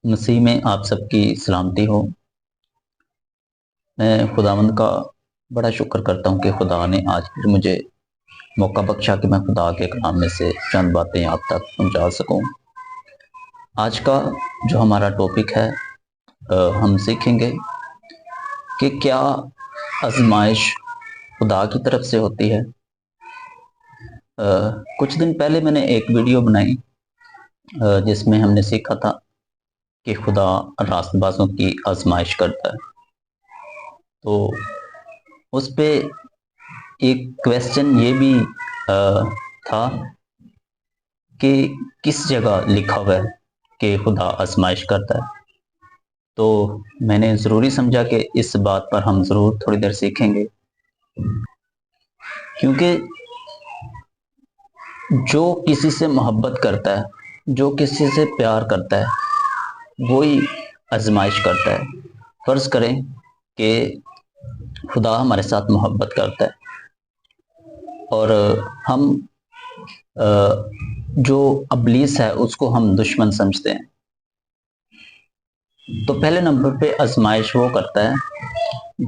مسیح میں آپ سب کی سلامتی ہو۔ میں خداوند کا بڑا شکر کرتا ہوں کہ خدا نے آج پھر مجھے موقع بخشا کہ میں خدا کے کلام میں سے چند باتیں آپ تک پہنچا سکوں۔ آج کا جو ہمارا ٹاپک ہے، ہم سیکھیں گے کہ کیا آزمائش خدا کی طرف سے ہوتی ہے۔ کچھ دن پہلے میں نے ایک ویڈیو بنائی جس میں ہم نے سیکھا تھا کہ خدا راست بازوں کی آزمائش کرتا ہے۔ تو اس پہ ایک کویسچن یہ بھی تھا کہ کس جگہ لکھا ہوا ہے کہ خدا آزمائش کرتا ہے۔ تو میں نے ضروری سمجھا کہ اس بات پر ہم ضرور تھوڑی دیر سیکھیں گے، کیونکہ جو کسی سے محبت کرتا ہے، جو کسی سے پیار کرتا ہے، وہی آزمائش کرتا ہے۔ فرض کریں کہ خدا ہمارے ساتھ محبت کرتا ہے اور ہم جو ابلیس ہے اس کو ہم دشمن سمجھتے ہیں، تو پہلے نمبر پہ آزمائش وہ کرتا ہے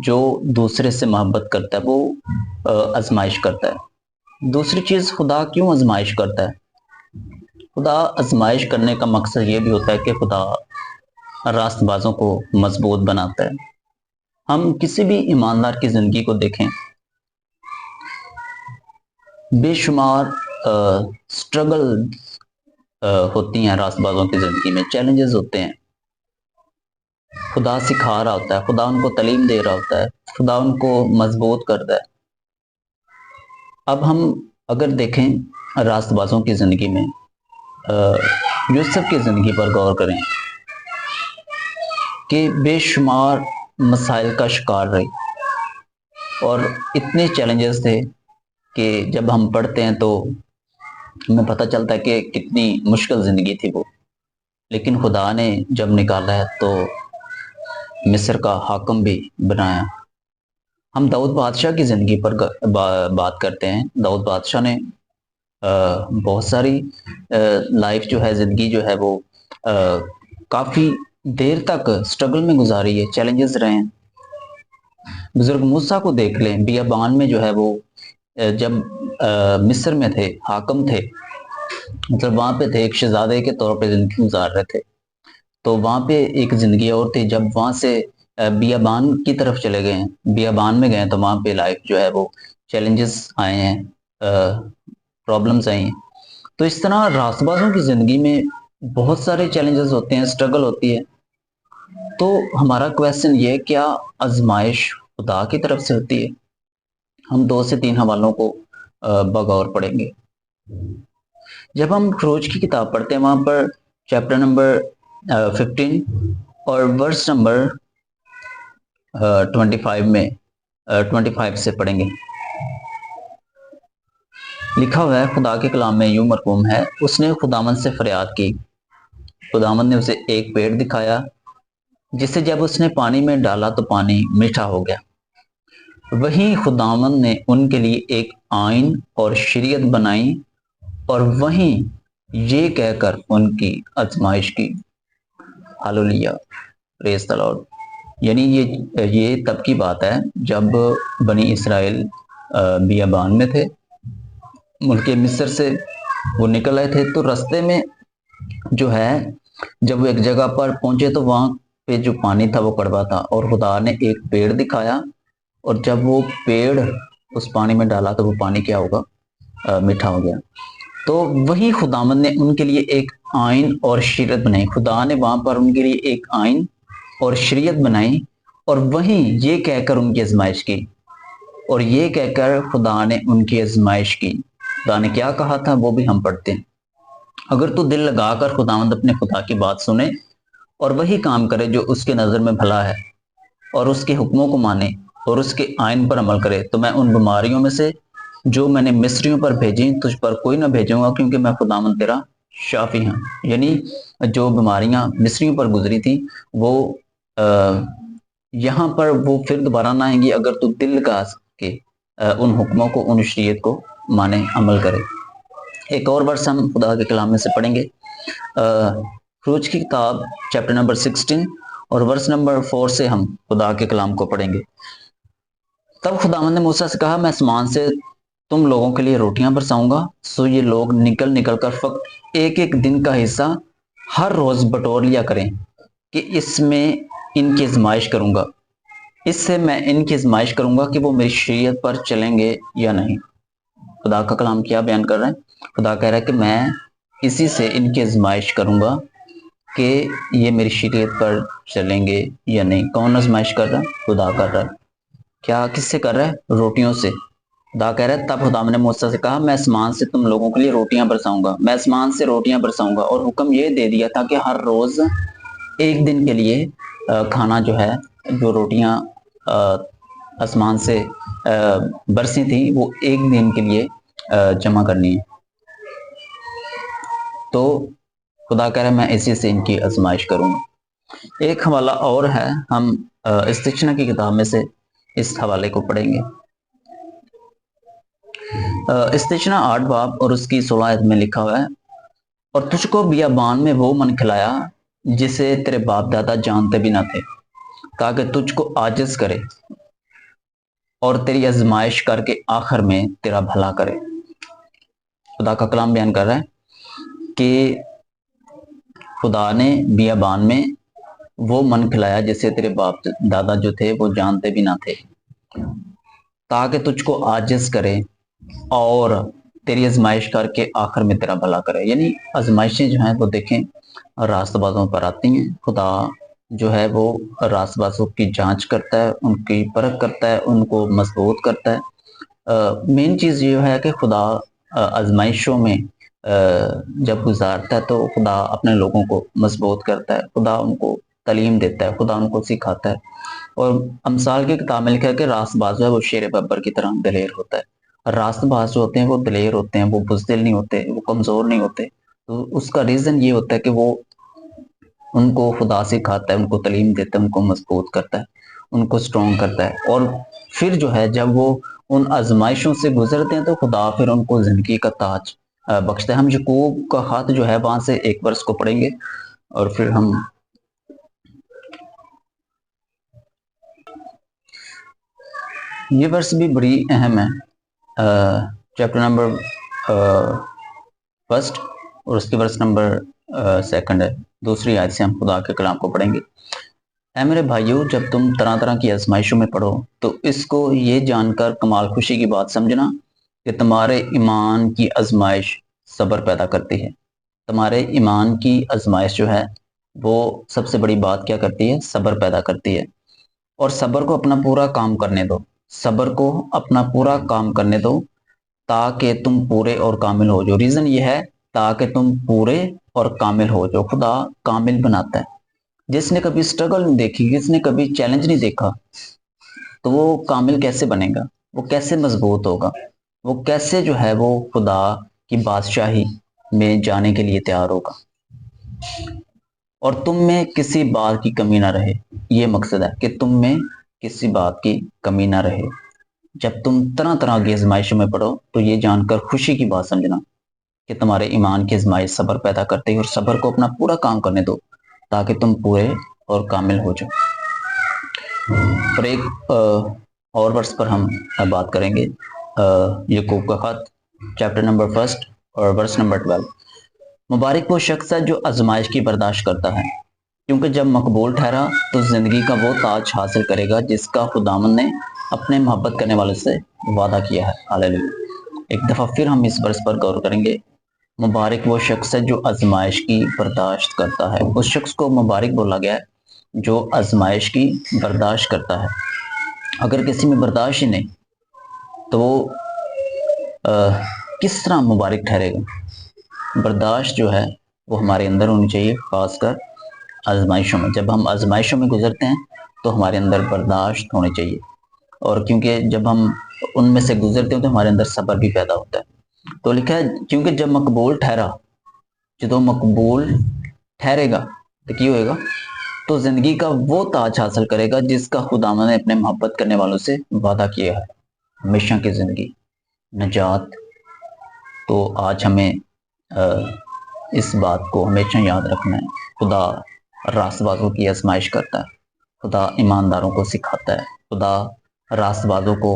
جو دوسرے سے محبت کرتا ہے، وہ آزمائش کرتا ہے۔ دوسری چیز، خدا کیوں آزمائش کرتا ہے؟ خدا آزمائش کرنے کا مقصد یہ بھی ہوتا ہے کہ خدا راست بازوں کو مضبوط بناتا ہے۔ ہم کسی بھی ایماندار کی زندگی کو دیکھیں، بے شمار سٹرگل ہوتی ہیں راست بازوں کی زندگی میں، چیلنجز ہوتے ہیں۔ خدا سکھا رہا ہوتا ہے، خدا ان کو تعلیم دے رہا ہوتا ہے، خدا ان کو مضبوط کرتا ہے۔ اب ہم اگر دیکھیں راست بازوں کی زندگی میں، یوسف کی زندگی پر غور کریں کہ بے شمار مسائل کا شکار رہی اور اتنے چیلنجز تھے کہ جب ہم پڑھتے ہیں تو ہمیں پتہ چلتا ہے کہ کتنی مشکل زندگی تھی وہ، لیکن خدا نے جب نکالا ہے تو مصر کا حاکم بھی بنایا۔ ہم داؤد بادشاہ کی زندگی پر بات کرتے ہیں۔ داؤد بادشاہ نے بہت ساری لائف جو ہے، زندگی جو ہے وہ کافی دیر تک سٹرگل میں گزاری ہے، چیلنجز رہے ہیں۔ بزرگ موسیٰ کو دیکھ لیں، بیابان میں جو ہے وہ جب مصر میں تھے، حاکم تھے، مطلب وہاں پہ تھے، ایک شہزادے کے طور پہ زندگی گزار رہے تھے، تو وہاں پہ ایک زندگی اور تھی۔ جب وہاں سے بیابان کی طرف چلے گئے ہیں، بیابان میں گئے تو وہاں پہ لائف جو ہے وہ چیلنجز آئے ہیں، پرابلمز آئی ہیں۔ تو اس طرح راست بازوں کی زندگی میں بہت سارے چیلنجز ہوتے ہیں، سٹرگل ہوتی ہے۔ تو ہمارا کویسچن یہ ہے، کیا آزمائش خدا کی طرف سے ہوتی ہے؟ ہم 2 سے 3 حوالوں کو بغور پڑھیں گے۔ جب ہم خروج کی کتاب پڑھتے ہیں، وہاں پر چیپٹر نمبر 15 اور ورس نمبر 25 میں 25 سے پڑھیں گے، لکھا ہوا ہے، خدا کے کلام میں یوں مرقوم ہے، اس نے خداوند سے فریاد کی، خداوند نے اسے ایک پیڑ دکھایا جسے جب اس نے پانی میں ڈالا تو پانی میٹھا ہو گیا۔ وہیں خداوند نے ان کے لیے ایک آئین اور شریعت بنائی اور وہیں یہ کہہ کر ان کی آزمائش کی۔ ہالولیہ، پریز دی لارڈ۔ یعنی یہ تب کی بات ہے جب بنی اسرائیل بیابان میں تھے، ملک مصر سے وہ نکل آئے تھے، تو رستے میں جو ہے جب وہ ایک جگہ پر پہنچے تو وہاں پہ جو پانی تھا وہ کڑوا تھا، اور خدا نے ایک پیڑ دکھایا، اور جب وہ پیڑ اس پانی میں ڈالا تو وہ پانی کیا ہوگا؟ میٹھا ہو گیا۔ تو وہی خداوند نے ان کے لیے ایک آئین اور شریعت بنائی۔ خدا نے وہاں پر ان کے لیے ایک آئین اور شریعت بنائی، اور وہیں یہ کہہ کر ان کی آزمائش کی، اور یہ کہہ کر خدا نے ان کی آزمائش کی۔ خدا نے کیا کہا تھا وہ بھی ہم پڑھتے ہیں۔ اگر تو دل لگا کر خداوند اپنے خدا کی بات سنے اور وہی کام کرے جو اس کے نظر میں بھلا ہے، اور اس کے حکموں کو مانے اور اس کے آئین پر عمل کرے، تو میں ان بیماریوں میں سے جو میں نے مصریوں پر بھیجی تجھ پر کوئی نہ بھیجوں گا، کیونکہ میں خداوند تیرا شافی ہوں۔ یعنی جو بیماریاں مصریوں پر گزری تھی وہ یہاں پر وہ پھر دوبارہ نہ آئیں گی، اگر تو دل لگا کے ان حکموں کو، ان شریعت کو مانے، عمل کرے۔ ایک اور ورس ہم خدا کے کلام میں سے پڑھیں گے، خروج کی کتاب چیپٹر نمبر 16 اور ورس نمبر 4 سے ہم خدا کے کلام کو پڑھیں گے۔ تب خداوند نے موسیٰ سے کہا، میں آسمان سے تم لوگوں کے لیے روٹیاں برساؤں گا، سو یہ لوگ نکل نکل کر فقط ایک ایک دن کا حصہ ہر روز بٹور لیا کریں کہ اس میں ان کی آزمائش کروں گا، اس سے میں ان کی آزمائش کروں گا کہ وہ میری شریعت پر چلیں گے یا نہیں۔ خدا کا کلام کیا بیان کر رہا ہے؟ خدا کہہ رہا ہے کہ میں اسی سے ان کی آزمائش کروں گا کہ یہ میری شریعت پر چلیں گے یا نہیں۔ کون آزمائش کر رہا ہے؟ خدا کر رہا ہے۔ کیا کس سے کر رہا ہے؟ روٹیوں سے۔ خدا کہہ رہا ہے تب خدا نے موسیٰ سے کہا، میں آسمان سے تم لوگوں کے لیے روٹیاں برساؤں گا، میں آسمان سے روٹیاں برساؤں گا، اور حکم یہ دے دیا تھا کہ ہر روز ایک دن کے لیے کھانا جو ہے، جو روٹیاں آسمان سے برسی تھیں وہ ایک دن کے لیے جمع کرنی ہے۔ تو خدا کہہ رہا ہے میں اسی سے ان کی آزمائش کروں گا۔ ایک حوالہ اور ہے، ہم استثنا کی کتاب میں سے اس حوالے کو پڑھیں گے۔ استثنا 8 باب اور اس کی 16 آیت میں لکھا ہوا ہے، اور تجھ کو بیابان میں وہ من کھلایا جسے تیرے باپ دادا جانتے بھی نہ تھے، تاکہ تجھ کو عاجز کرے اور تیری آزمائش کر کے آخر میں تیرا بھلا کرے۔ خدا کا کلام بیان کر رہا ہے کہ خدا نے بیابان میں وہ من کھلایا جسے تیرے باپ دادا جو تھے وہ جانتے بھی نہ تھے، تاکہ تجھ کو عاجز کرے اور تیری آزمائش کر کے آخر میں تیرا بھلا کرے۔ یعنی آزمائشیں جو ہیں وہ دیکھیں راست بازوں پر آتی ہیں۔ خدا جو ہے وہ راست بازوں کی جانچ کرتا ہے، ان کی پرکھ کرتا ہے، ان کو مضبوط کرتا ہے۔ مین چیز یہ ہے کہ خدا آزمائشوں میں جب گزارتا ہے تو خدا اپنے لوگوں کو مضبوط کرتا ہے، خدا ان کو تعلیم دیتا ہے، خدا ان کو سکھاتا ہے۔ اور امثال کی کتاب میں لکھا ہے کہ راست باز ہے وہ شیر ببر کی طرح دلیر ہوتا ہے۔ راست باز جو ہوتے ہیں وہ دلیر ہوتے ہیں، وہ بزدل نہیں ہوتے، وہ کمزور نہیں ہوتے۔ تو اس کا ریزن یہ ہوتا ہے کہ وہ ان کو خدا سکھاتا ہے، ان کو تعلیم دیتا ہے، ان کو مضبوط کرتا ہے، ان کو سٹرونگ کرتا ہے، اور پھر جو ہے جب وہ ان آزمائشوں سے گزرتے ہیں تو خدا پھر ان کو زندگی کا تاج بخشتا ہے۔ ہم یعقوب کا خط جو ہے وہاں سے ایک ورس کو پڑھیں گے اور پھر ہم یہ ورس بھی بڑی اہم ہے، چیپٹر نمبر 1 اور اس کے ورس نمبر 2 ہے۔ دوسری آیت سے ہم خدا کے کلام کو پڑھیں گے۔ اے میرے بھائیو، جب تم طرح طرح کی آزمائشوں میں پڑھو تو اس کو یہ جان کر کمال خوشی کی بات سمجھنا کہ تمہارے ایمان کی آزمائش صبر پیدا کرتی ہے۔ تمہارے ایمان کی آزمائش جو ہے وہ سب سے بڑی بات کیا کرتی ہے؟ صبر پیدا کرتی ہے۔ اور صبر کو اپنا پورا کام کرنے دو، صبر کو اپنا پورا کام کرنے دو تاکہ تم پورے اور کامل ہو جاؤ۔ ریزن یہ ہے تاکہ تم پورے اور کامل ہو جاؤ۔ خدا کامل بناتا ہے۔ جس نے کبھی سٹرگل نہیں دیکھی، جس نے کبھی چیلنج نہیں دیکھا، تو وہ کامل کیسے بنے گا؟ وہ کیسے مضبوط ہوگا؟ وہ کیسے جو ہے وہ خدا کی بادشاہی میں جانے کے لیے تیار ہوگا؟ اور تم میں کسی بات کی کمی نہ رہے۔ یہ مقصد ہے کہ تم میں کسی بات کی کمی نہ رہے۔ جب تم طرح طرح کی آزمائشوں میں پڑھو تو یہ جان کر خوشی کی بات سمجھنا کہ تمہارے ایمان کی آزمائش صبر پیدا کرتے ہیں، اور صبر کو اپنا پورا کام کرنے دو تاکہ تم پورے اور کامل ہو جاؤ۔ اور ایک اور ورس پر ہم بات کریں گے، یعقوب کا خط چیپٹر نمبر 1 اور ورس نمبر 12۔ مبارک وہ شخص ہے جو آزمائش کی برداشت کرتا ہے، کیونکہ جب مقبول ٹھہرا تو زندگی کا وہ تاج حاصل کرے گا جس کا خداوند نے اپنے محبت کرنے والے سے وعدہ کیا ہے۔ ہاللیلویا۔ ایک دفعہ پھر ہم اس ورس پر غور کریں گے۔ مبارک وہ شخص ہے جو آزمائش کی برداشت کرتا ہے۔ اس شخص کو مبارک بولا گیا ہے جو آزمائش کی برداشت کرتا ہے۔ اگر کسی میں برداشت ہی نہیں تو وہ کس طرح مبارک ٹھہرے گا؟ برداشت جو ہے وہ ہمارے اندر ہونی چاہیے، خاص کر آزمائشوں میں۔ جب ہم آزمائشوں میں گزرتے ہیں تو ہمارے اندر برداشت ہونی چاہیے، اور کیونکہ جب ہم ان میں سے گزرتے ہیں تو ہمارے اندر صبر بھی پیدا ہوتا ہے۔ تو لکھا ہے کیونکہ جب مقبول ٹھہرا، جب مقبول ٹھہرے گا تو کیا ہوئے گا؟ تو زندگی کا وہ تاج حاصل کرے گا جس کا خداوند نے اپنے محبت کرنے والوں سے وعدہ کیا ہے، ہمیشہ کی زندگی، نجات۔ تو آج ہمیں اس بات کو ہمیشہ یاد رکھنا ہے، خدا راست بازوں کی آزمائش کرتا ہے، خدا ایمانداروں کو سکھاتا ہے، خدا راست بازوں کو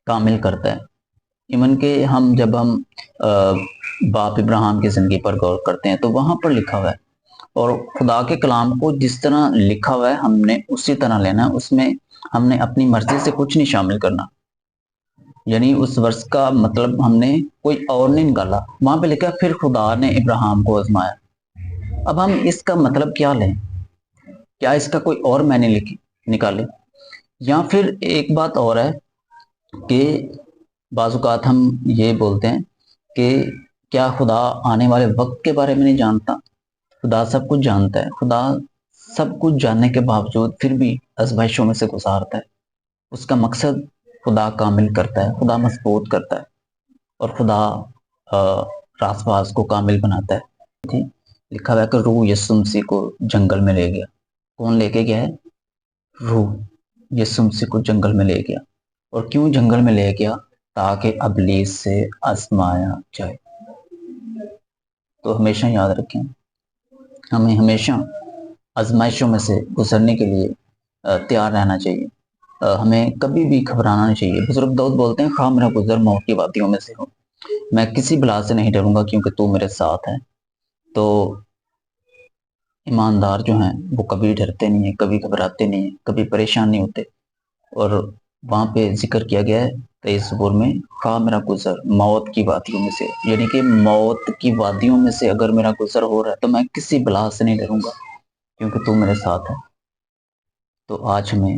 کامل کرتا ہے۔ ایون کہ جب ہم باپ ابراہیم کی زندگی پر غور کرتے ہیں تو وہاں پر لکھا ہوا ہے، اور خدا کے کلام کو جس طرح لکھا ہوا ہے ہم نے اسی طرح لینا ہے، اس میں ہم نے اپنی مرضی سے کچھ نہیں شامل کرنا، یعنی اس ورس کا مطلب ہم نے کوئی اور نہیں نکالا۔ وہاں پہ لکھا پھر خدا نے ابراہیم کو آزمایا۔ اب ہم اس کا مطلب کیا لیں؟ کیا اس کا کوئی اور معنی نکالیں؟ یا پھر ایک بات اور ہے کہ بعض اوقات ہم یہ بولتے ہیں کہ کیا خدا آنے والے وقت کے بارے میں نہیں جانتا؟ خدا سب کچھ جانتا ہے، خدا سب کچھ جاننے کے باوجود پھر بھی آزمائشوں میں سے گزارتا ہے۔ اس کا مقصد خدا کامل کرتا ہے، خدا مضبوط کرتا ہے، اور خدا راست باز کو کامل بناتا ہے۔ لکھا ہوا ہے کہ روح یسوع مسیح کو جنگل میں لے گیا۔ کون لے کے گیا ہے؟ روح یسوع مسیح کو جنگل میں لے گیا۔ اور کیوں جنگل میں لے گیا؟ تاکہ ابلیس سے آزمایا جائے۔ تو ہمیشہ یاد رکھیں، ہمیں ہمیشہ آزمائشوں میں سے گزرنے کے لیے تیار رہنا چاہیے، ہمیں کبھی بھی گھبرانا نہیں چاہیے۔ بزرگ داؤد بولتے ہیں، خواہ میرا گزر موت کی وادیوں میں سے ہو، میں کسی بلا سے نہیں ڈروں گا کیونکہ تو میرے ساتھ ہے۔ تو ایماندار جو ہیں وہ کبھی ڈرتے نہیں ہیں، کبھی گھبراتے نہیں ہیں، کبھی پریشان نہیں ہوتے۔ اور وہاں پہ ذکر کیا گیا ہے 23 زبور میں، خواہ میرا گزر موت کی وادیوں میں سے، یعنی کہ موت کی وادیوں میں سے اگر میرا گزر ہو رہا ہے تو میں کسی بلا سے نہیں ڈروں گا کیونکہ تو میرے ساتھ ہے۔ تو آج ہمیں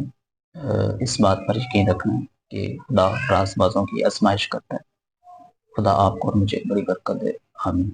اس بات پر یقین رکھنا ہے کہ خدا راست بازوں کی آزمائش کرتا ہے۔ خدا آپ کو اور مجھے بڑی برکت دے، آمین۔